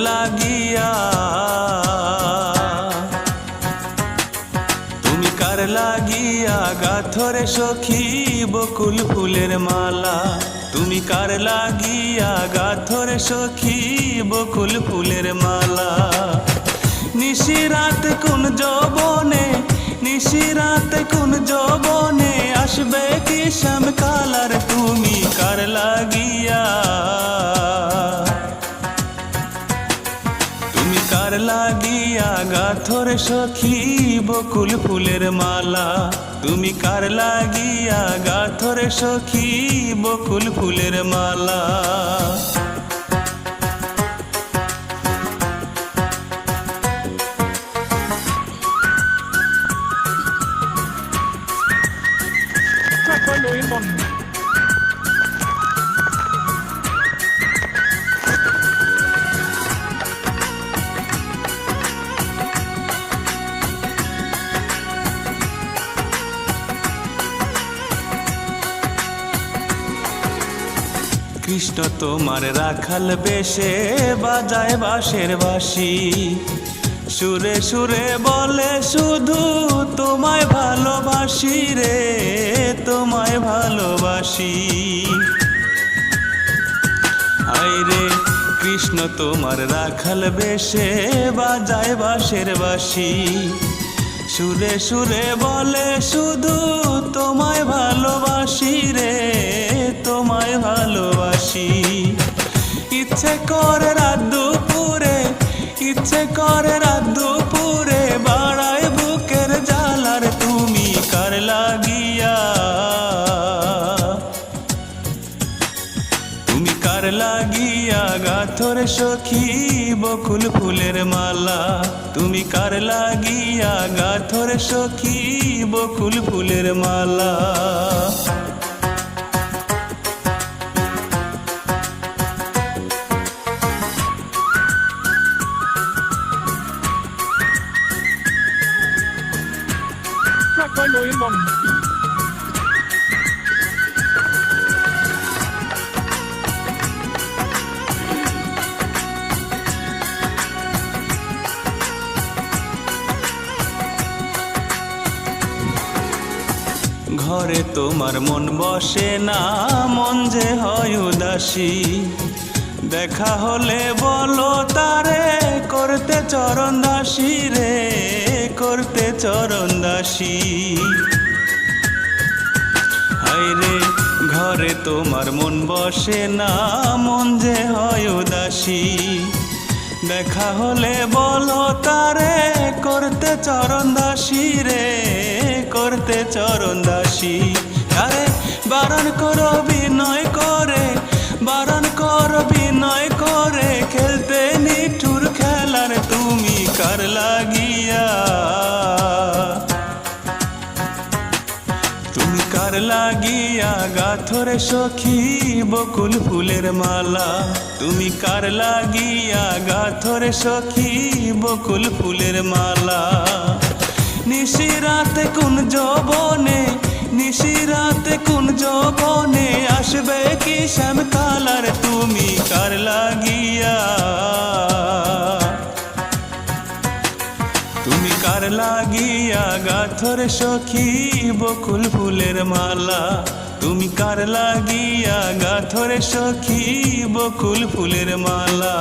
লাগিয়া, তুমি কার লাগিয়া গাথরে সখী বকুল ফুলের মালা, তুমি কার লাগিয়া গাথরে সখী বকুল ফুলের মালা। নিশিরাত কোন যৌবনে, নিশিরাত কোন যৌবনে আসবে কি শ্যামকালার, তুমি কার লাগিয়া, তুমি কার লাগিয়া গাথরে সখী বকুল ফুলের মালা, তুমি কার লাগিয়া গাথরে সখী বকুল ফুলের মালা। কৃষ্ণ তোমার রাখাল বেশে বাজায় বাঁশের বাঁশি, সুরে সুরে বলে শুধু তোমায় ভালোবাসি রে, তোমায় ভালোবাসি। আইরে কৃষ্ণ তোমার রাখাল বেশে বাজায় বাঁশের বাঁশি, সুরে সুরে বলে শুধু তোমায় ভালোবাসি রে, তোমায় ভালোবাসি। ইচ্ছে করে রাত দুপুরে, ইচ্ছে করে রাত দুপুরে বাড়ায় বুকের জ্বালার, তুমি কার লাগিয়া, তুমি কার লাগিয়া গাথরে সখী বকুল ফুলের মালা, তুমি কার লাগিয়া গাথরে সখী বকুল ফুলের মালা। ঘরে তোমার মন বসে না, মন যে হয় উদাসী, দেখা হলে বলো তারে করতে চরণ দাসী রে, করতে চরণ দাসী। হায়রে ঘরে তোমার মন বসে না, মন যে হয় উদাসী, দেখা হলে বলো তারে করতে চরণ দাসী রে, করতে চরণ দাসী। আরে বারণ করো বিনয় করে, বারণ করো বিনয় করে খেলতে নিঠুর খেলার, তুমি কার লাগিয়া, তুমি কার লাগিয়া গাথরে সখী বকুল ফুলের মালা, তুমি কার লাগিয়া গাথরে সখী বকুল ফুলের মালা। নিশিরাতে কোন যৌবনে, নিশিরাতে কোন যৌবনে আসবে কি শ্যামকালার, তুমি কার লাগিয়া, তুমি কার লাগিয়া গাথরে সখী বকুল ফুলের মালা, তুমি কার লাগিয়া গাথরে সখী বকুল ফুলের মালা।